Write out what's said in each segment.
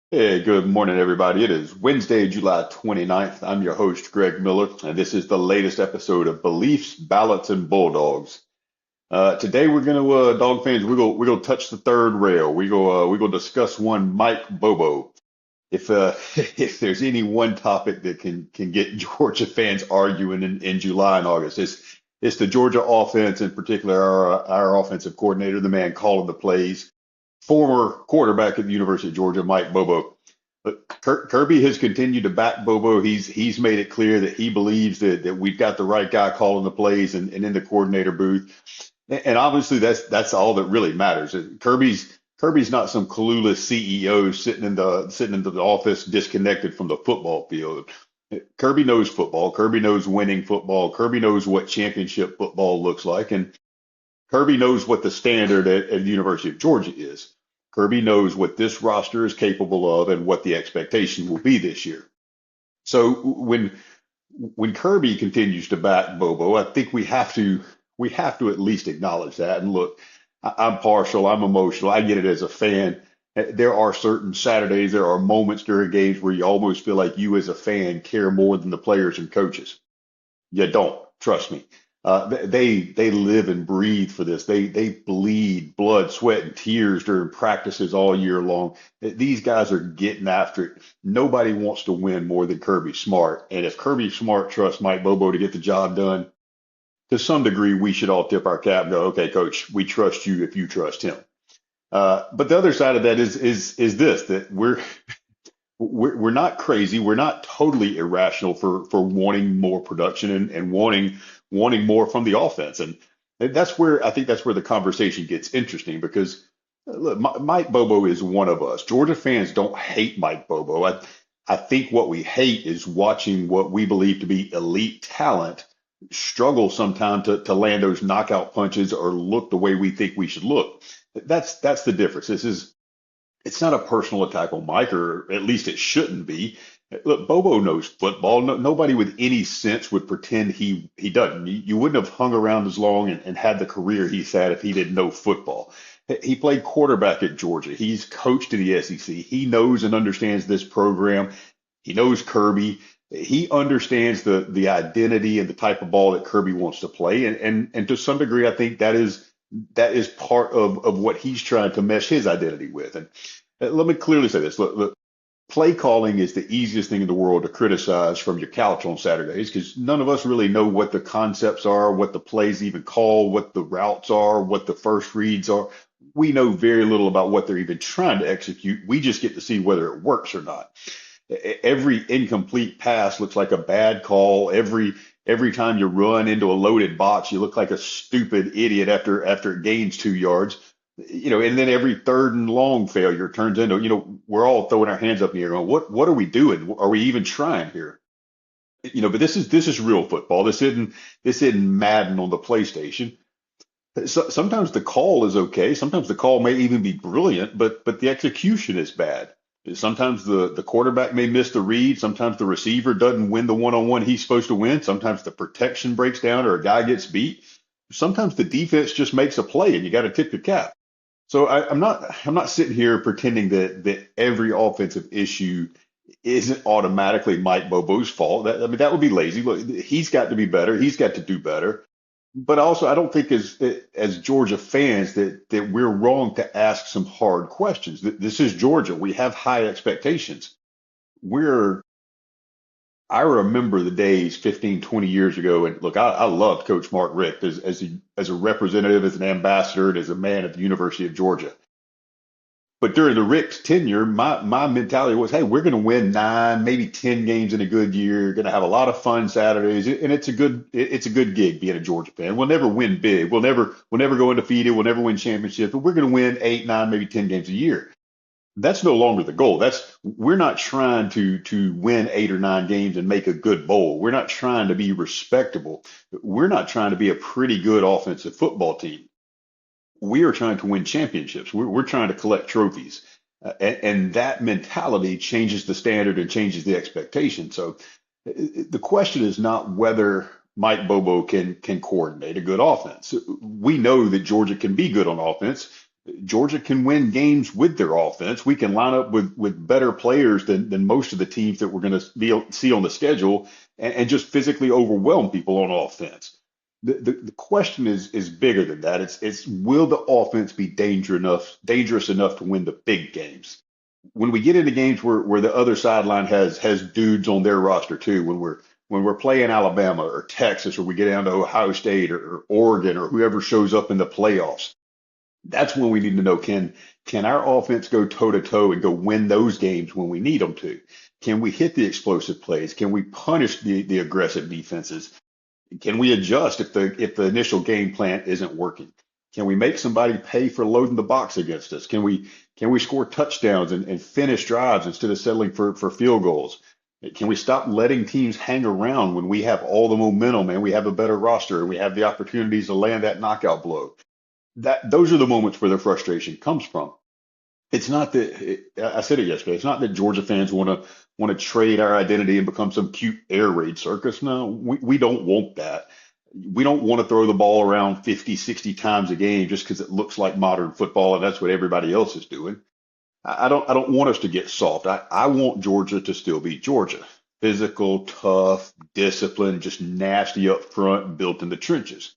Hey, good morning, everybody. It is Wednesday, July 29th. I'm your host, Greg Miller, and this is the latest episode of Beliefs, Ballots, and Bulldogs. Today, we're going to, dog fans, we're gonna touch the third rail. We're gonna discuss one Mike Bobo. If if there's any one topic that can get Georgia fans arguing in July and August, it's the Georgia offense, in particular our offensive coordinator, the man calling the plays, former quarterback at the University of Georgia, Mike Bobo. But Kirby has continued to back Bobo. He's made it clear that he believes that we've got the right guy calling the plays and in the coordinator booth. And obviously that's all that really matters. Kirby's not some clueless CEO sitting in the office disconnected from the football field. Kirby knows football. Kirby knows winning football. Kirby knows what championship football looks like, and Kirby knows what the standard at the University of Georgia is. Kirby knows what this roster is capable of and what the expectation will be this year. So when Kirby continues to back Bobo, I think we have to at least acknowledge that. And look, I'm partial, I'm emotional, I get it as a fan. There are certain Saturdays, there are moments during games where you almost feel like you as a fan care more than the players and coaches. You don't. Trust me. They live and breathe for this. They bleed blood, sweat, and tears during practices all year long. These guys are getting after it. Nobody wants to win more than Kirby Smart. And if Kirby Smart trusts Mike Bobo to get the job done, to some degree, we should all tip our cap and go, okay, coach, we trust you if you trust him. But the other side of that is this, that we're not crazy. We're not totally irrational for wanting more production and wanting more from the offense. And that's where I think that's where the conversation gets interesting because look, Mike Bobo is one of us. Georgia fans don't hate Mike Bobo. I think what we hate is watching what we believe to be elite talent struggle sometime to land those knockout punches or look the way we think we should look. That's the difference. It's not a personal attack on Mike, or at least it shouldn't be. Look, Bobo knows football. Nobody with any sense would pretend he doesn't. You wouldn't have hung around as long and had the career he's had if he didn't know football. He played quarterback at Georgia. He's coached in the SEC. He knows and understands this program. He knows Kirby. He understands the identity and the type of ball that Kirby wants to play. And to some degree, I think that is part of what he's trying to mesh his identity with. And let me clearly say this. Look, play calling is the easiest thing in the world to criticize from your couch on Saturdays because none of us really know what the concepts are, what the plays even call, what the routes are, what the first reads are. We know very little about what they're even trying to execute. We just get to see whether it works or not. Every incomplete pass looks like a bad call. Every time you run into a loaded box, you look like a stupid idiot after it gains 2 yards. And then every third and long failure turns into, we're all throwing our hands up in the air going, what are we doing? Are we even trying here? But this is real football. This isn't Madden on the PlayStation. Sometimes the call is okay. Sometimes the call may even be brilliant, but the execution is bad. Sometimes the quarterback may miss the read. Sometimes the receiver doesn't win the one-on-one he's supposed to win. Sometimes the protection breaks down or a guy gets beat. Sometimes the defense just makes a play and you got to tip your cap. So I'm not sitting here pretending that every offensive issue isn't automatically Mike Bobo's fault. That would be lazy. Look, he's got to be better. He's got to do better. But also, I don't think as Georgia fans that we're wrong to ask some hard questions. This is Georgia. We have high expectations. We're I remember the days 15, 20 years ago, and look, I loved Coach Mark Richt as a representative, as an ambassador, and as a man at the University of Georgia. But during the Rick's tenure, my mentality was, hey, we're going to win 9, maybe 10 games in a good year. Going to have a lot of fun Saturdays, and it's a good gig being a Georgia fan. We'll never win big. We'll never go undefeated. We'll never win championships, but we're going to win 8, 9, maybe 10 games a year. That's no longer the goal. We're not trying to win 8 or 9 games and make a good bowl. We're not trying to be respectable. We're not trying to be a pretty good offensive football team. We are trying to win championships. We're trying to collect trophies. And that mentality changes the standard and changes the expectation. So the question is not whether Mike Bobo can coordinate a good offense. We know that Georgia can be good on offense. Georgia can win games with their offense. We can line up with better players than most of the teams that we're going to see on the schedule and just physically overwhelm people on offense. The question is bigger than that. It's will the offense be dangerous enough to win the big games? When we get into games where the other sideline has dudes on their roster too, when we're playing Alabama or Texas, or we get down to Ohio State or Oregon or whoever shows up in the playoffs, that's when we need to know, can our offense go toe to toe and go win those games when we need them to? Can we hit the explosive plays? Can we punish the aggressive defenses? Can we adjust if the initial game plan isn't working? Can we make somebody pay for loading the box against us? Can we score touchdowns and finish drives instead of settling for field goals? Can we stop letting teams hang around when we have all the momentum and we have a better roster and we have the opportunities to land that knockout blow? Those are the moments where the frustration comes from. It's not that I said it yesterday. It's not that Georgia fans want to trade our identity and become some cute air raid circus. No, we don't want that. We don't want to throw the ball around 50, 60 times a game just because it looks like modern football and that's what everybody else is doing. I don't want us to get soft. I want Georgia to still be Georgia. Physical, tough, disciplined, just nasty up front, built in the trenches.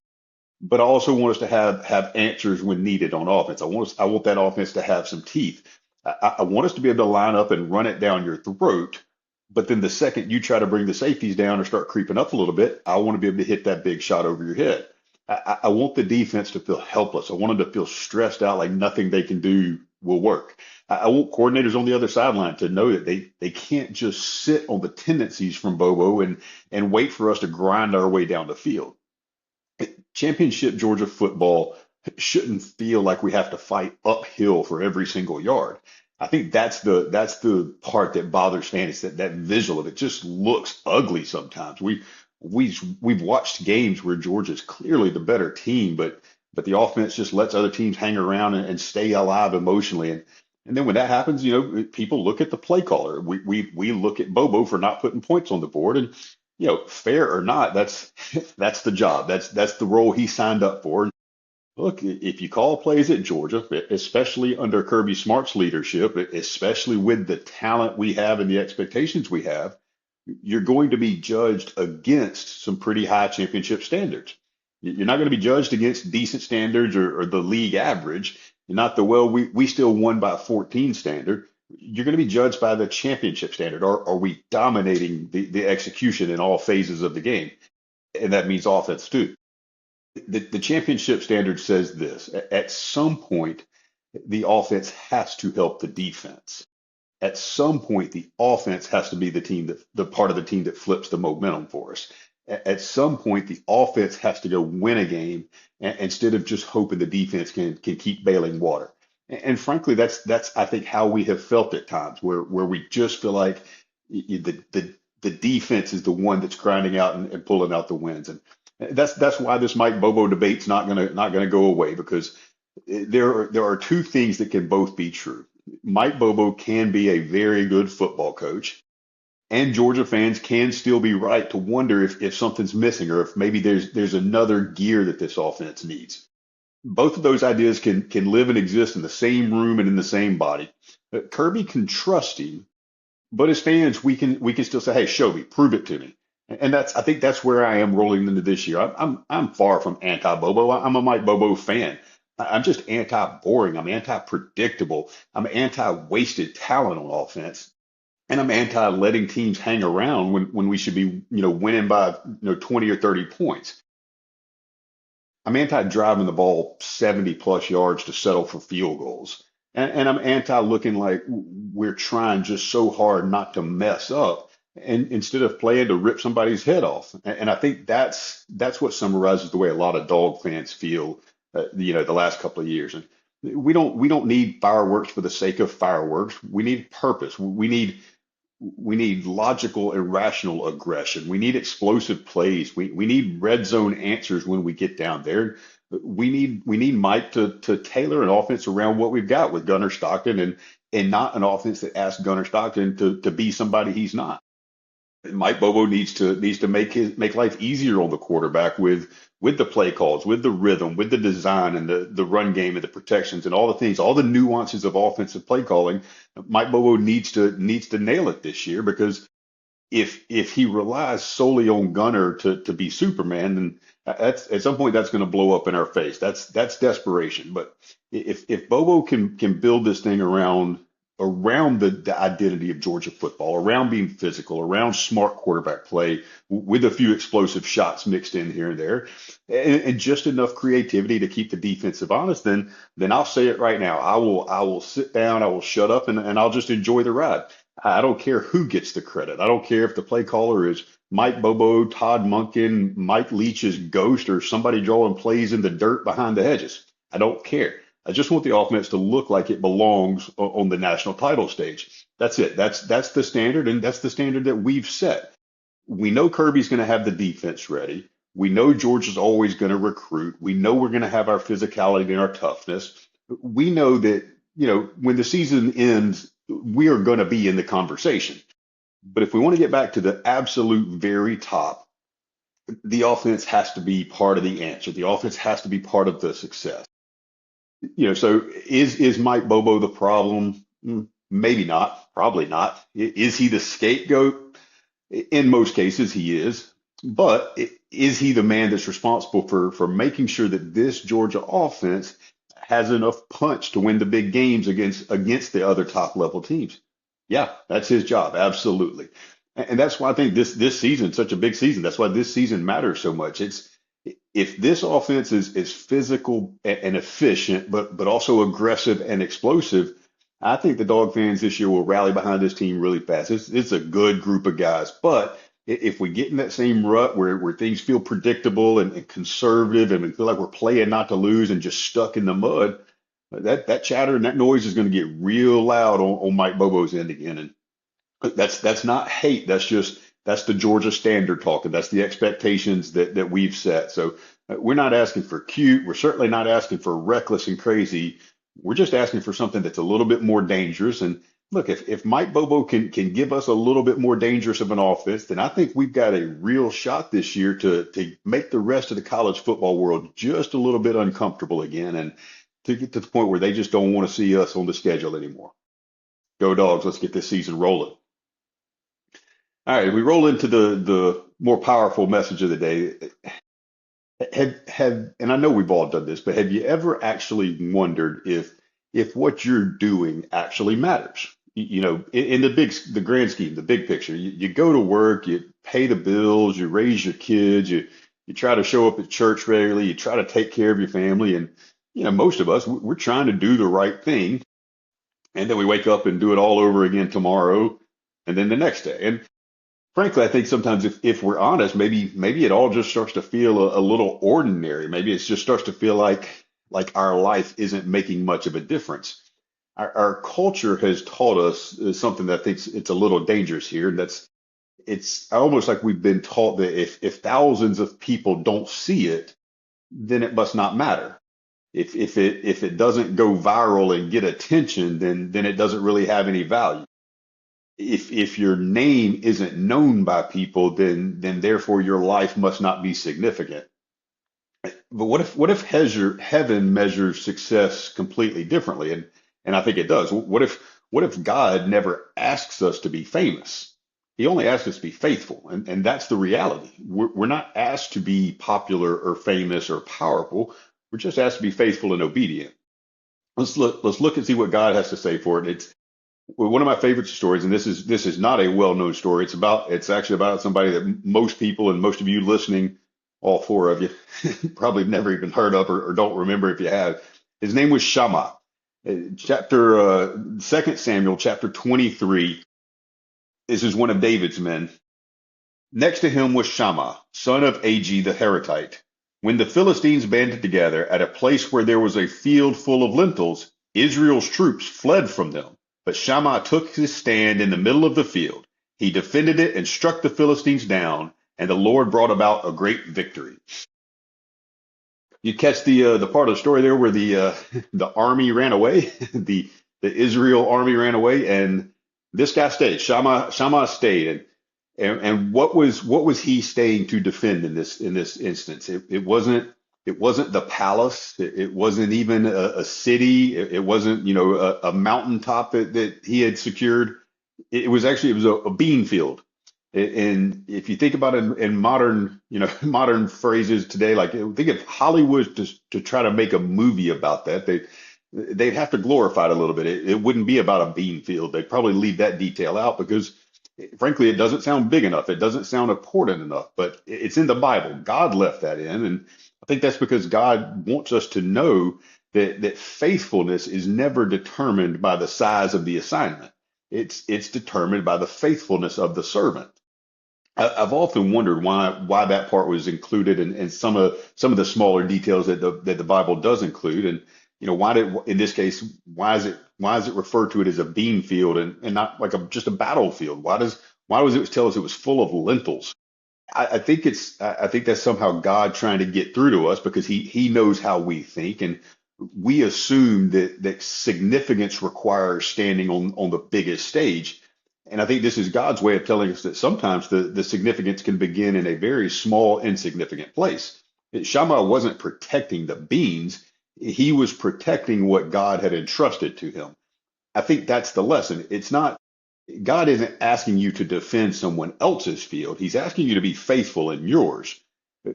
But I also want us to have answers when needed on offense. I want that offense to have some teeth. I want us to be able to line up and run it down your throat. But then the second you try to bring the safeties down or start creeping up a little bit, I want to be able to hit that big shot over your head. I want the defense to feel helpless. I want them to feel stressed out, like nothing they can do will work. I want coordinators on the other sideline to know that they can't just sit on the tendencies from Bobo and wait for us to grind our way down the field. Championship Georgia football shouldn't feel like we have to fight uphill for every single yard. I think that's the part that bothers fans, that visual of it just looks ugly sometimes. We've watched games where Georgia's clearly the better team, but the offense just lets other teams hang around and stay alive emotionally. And then when that happens, people look at the play caller. We look at Bobo for not putting points on the board, and fair or not, that's the job. That's the role he signed up for. Look, if you call plays at Georgia, especially under Kirby Smart's leadership, especially with the talent we have and the expectations we have, you're going to be judged against some pretty high championship standards. You're not going to be judged against decent standards or the league average. You're not we still won by 14 standard. You're going to be judged by the championship standard. Are we dominating the execution in all phases of the game? And that means offense too. The championship standard says this: at some point, the offense has to help the defense. At some point, the offense has to be the part of the team that flips the momentum for us. At some point, the offense has to go win a game instead of just hoping the defense can keep bailing water. And frankly, that's I think how we have felt at times, where we just feel like the defense is the one that's grinding out and pulling out the wins. And that's why this Mike Bobo debate's not gonna go away, because there are two things that can both be true. Mike Bobo can be a very good football coach, and Georgia fans can still be right to wonder if something's missing, or if maybe there's another gear that this offense needs. Both of those ideas can live and exist in the same room and in the same body. Kirby can trust him, but as fans, we can still say, "Hey, show me, prove it to me." And I think that's where I am rolling into this year. I'm far from anti-Bobo. I'm a Mike Bobo fan. I'm just anti-boring. I'm anti-predictable. I'm anti-wasted talent on offense, and I'm anti-letting teams hang around when we should be, winning by 20 or 30 points. I'm anti-driving the ball 70 plus yards to settle for field goals. And I'm anti-looking like we're trying just so hard not to mess up, and instead of playing to rip somebody's head off. And I think that's what summarizes the way a lot of dog fans feel, the last couple of years. And we don't need fireworks for the sake of fireworks. We need purpose. We need logical and rational aggression. We need explosive plays. We need red zone answers when we get down there. We need Mike to tailor an offense around what we've got with Gunnar Stockton, and not an offense that asks Gunnar Stockton to be somebody he's not. Mike Bobo needs to make life easier on the quarterback with the play calls, with the rhythm, with the design and the run game and the protections and all the things, all the nuances of offensive play calling. Mike Bobo needs to nail it this year because if he relies solely on Gunner to be Superman, then that's at some point that's going to blow up in our face. That's desperation. But if Bobo can build this thing around the identity of Georgia football, around being physical, around smart quarterback play, with a few explosive shots mixed in here and there, and just enough creativity to keep the defensive honest, then I'll say it right now. I will sit down, I will shut up, and I'll just enjoy the ride. I don't care who gets the credit. I don't care if the play caller is Mike Bobo, Todd Monken, Mike Leach's ghost, or somebody drawing plays in the dirt behind the hedges. I don't care. I just want the offense to look like it belongs on the national title stage. That's it. That's the standard, and that's the standard that we've set. We know Kirby's going to have the defense ready. We know Georgia's always going to recruit. We know we're going to have our physicality and our toughness. We know that, when the season ends, we are going to be in the conversation. But if we want to get back to the absolute very top, the offense has to be part of the answer. The offense has to be part of the success. So is Mike Bobo the problem? Maybe not, probably not. Is he the scapegoat? In most cases, he is. But is he the man that's responsible for making sure that this Georgia offense has enough punch to win the big games against the other top level teams? Yeah, that's his job, absolutely. And that's why I think this season is such a big season. That's why this season matters so much. It's if this offense is physical and efficient, but also aggressive and explosive, I think the Dog fans this year will rally behind this team really fast. It's a good group of guys, but if we get in that same rut where things feel predictable and conservative and we feel like we're playing not to lose and just stuck in the mud, that chatter and that noise is going to get real loud on Mike Bobo's end again. And that's not hate. That's the Georgia standard talking. That's the expectations that we've set. So we're not asking for cute. We're certainly not asking for reckless and crazy. We're just asking for something that's a little bit more dangerous. And look, if Mike Bobo can give us a little bit more dangerous of an offense, then I think we've got a real shot this year to make the rest of the college football world just a little bit uncomfortable again and to get to the point where they just don't want to see us on the schedule anymore. Go Dogs, let's get this season rolling. All right, we roll into the more powerful message of the day. And I know we've all done this, but have you ever actually wondered if what you're doing actually matters? In the grand scheme, the big picture, you go to work, you pay the bills, you raise your kids, you try to show up at church regularly, you try to take care of your family, and most of us we're trying to do the right thing, and then we wake up and do it all over again tomorrow, and then the next day. And frankly, I think sometimes if we're honest, maybe it all just starts to feel a little ordinary. Maybe it just starts to feel like our life isn't making much of a difference. Our culture has taught us something that I think it's a little dangerous here. And it's almost like we've been taught that if thousands of people don't see it, then it must not matter. If it doesn't go viral and get attention, then it doesn't really have any value. If your name isn't known by people, then therefore your life must not be significant. But what if heaven measures success completely differently? And I think it does. What if God never asks us to be famous? He only asks us to be faithful, and that's the reality. We're not asked to be popular or famous or powerful. We're just asked to be faithful and obedient. Let's look and see what God has to say for it. It's one of my favorite stories, and this is not a well-known story. It's actually about somebody that most people and most of you listening, all four of you, probably never even heard of or don't remember if you have. His name was Shammah. Chapter 2 Samuel, chapter 23. This is one of David's men. Next to him was Shammah, son of Agi the Haratite. When the Philistines banded together at a place where there was a field full of lentils, Israel's troops fled from them. But Shammah took his stand in the middle of the field. He defended it and struck the Philistines down, and the Lord brought about a great victory. You catch the part of the story there where the the army ran away, the Israel army ran away, and this guy stayed. Shammah stayed, And what was he staying to defend in this instance? It wasn't the palace. It wasn't even a city. It wasn't, a mountaintop that he had secured. It was a bean field. And if you think about it in modern, modern phrases today, like think if Hollywood to try to make a movie about that, they'd have to glorify it a little bit. It wouldn't be about a bean field. They'd probably leave that detail out because, frankly, it doesn't sound big enough. It doesn't sound important enough. But it's in the Bible. God left that in, and I think that's because God wants us to know that faithfulness is never determined by the size of the assignment. It's determined by the faithfulness of the servant. I've often wondered why that part was included and some of the smaller details that the Bible does include. And why did in this case, why is it referred to it as a bean field and not like just a battlefield? Why does it tell us it was full of lentils? I think that's somehow God trying to get through to us because he knows how we think, and we assume that significance requires standing on the biggest stage. And I think this is God's way of telling us that sometimes the significance can begin in a very small, insignificant place. Shammah wasn't protecting the beans, he was protecting what God had entrusted to him. I think that's the lesson. It's not, God isn't asking you to defend someone else's field. He's asking you to be faithful in yours.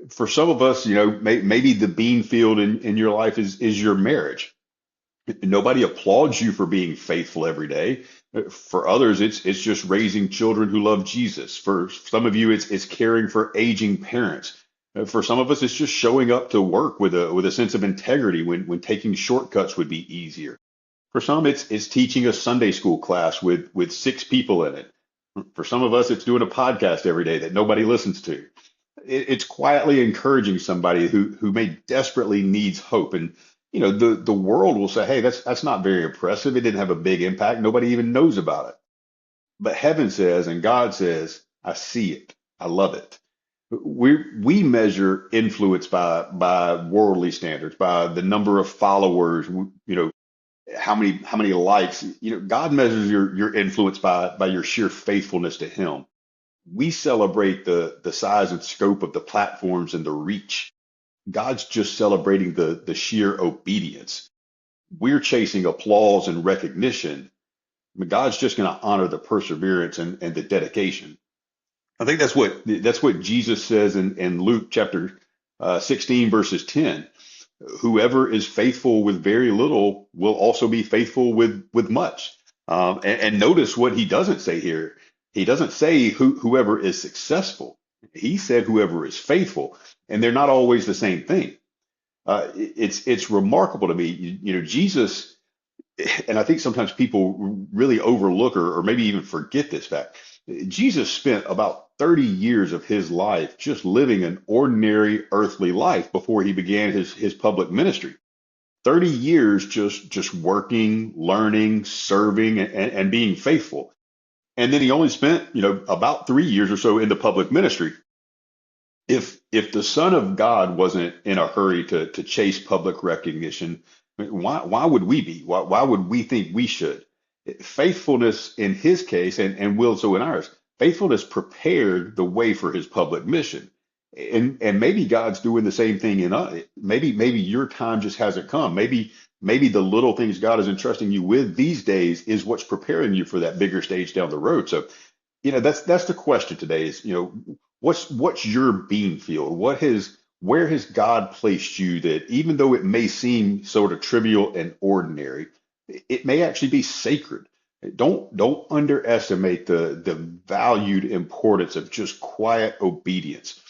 For some of us, maybe the bean field in your life is your marriage. Nobody applauds you for being faithful every day. For others, it's just raising children who love Jesus. For some of you, it's caring for aging parents. For some of us, it's just showing up to work with a sense of integrity when taking shortcuts would be easier. For some, it's teaching a Sunday school class with six people in it. For some of us, it's doing a podcast every day that nobody listens to. It's quietly encouraging somebody who may desperately needs hope. And the world will say, hey, that's not very impressive. It didn't have a big impact. Nobody even knows about it. But heaven says and God says, I see it. I love it. We measure influence by worldly standards, by the number of followers, how many likes. God measures your influence by your sheer faithfulness to Him. We celebrate the size and scope of the platforms and the reach. God's just celebrating the sheer obedience. We're chasing applause and recognition. But God's just going to honor the perseverance and the dedication. I think that's what Jesus says in Luke chapter 16 verses 10. Whoever is faithful with very little will also be faithful with much. And notice what he doesn't say here. He doesn't say whoever is successful. He said whoever is faithful, and they're not always the same thing. It's remarkable to me. Jesus, and I think sometimes people really overlook or maybe even forget this fact. Jesus spent about 30 years of his life just living an ordinary earthly life before he began his public ministry. 30 years just working, learning, serving, and being faithful. And then he only spent, about 3 years or so in the public ministry. If the Son of God wasn't in a hurry to chase public recognition, why would we be? Why would we think we should? Faithfulness in his case, and will so in ours, faithfulness prepared the way for his public mission. And maybe God's doing the same thing in us. Maybe your time just hasn't come. Maybe the little things God is entrusting you with these days is what's preparing you for that bigger stage down the road. So, that's the question today is, what's your bean field? Where has God placed you that even though it may seem sort of trivial and ordinary, it may actually be sacred. Don't underestimate the valued importance of just quiet obedience.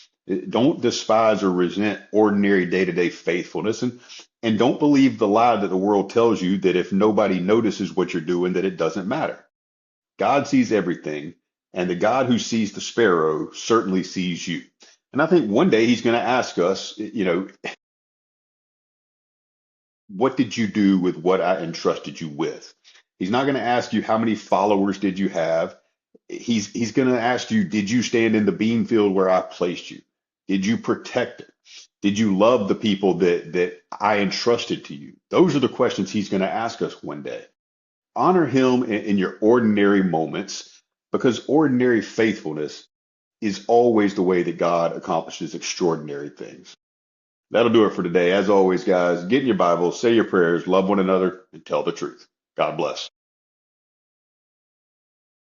Don't despise or resent ordinary day-to-day faithfulness, and don't believe the lie that the world tells you that if nobody notices what you're doing, that it doesn't matter. God sees everything, and the God who sees the sparrow certainly sees you. And I think one day he's going to ask us, what did you do with what I entrusted you with? He's not going to ask you how many followers did you have. He's going to ask you, did you stand in the bean field where I placed you? Did you protect it? Did you love the people that I entrusted to you? Those are the questions he's going to ask us one day. Honor him in your ordinary moments because ordinary faithfulness is always the way that God accomplishes extraordinary things. That'll do it for today. As always, guys, get in your Bible, say your prayers, love one another, and tell the truth. God bless.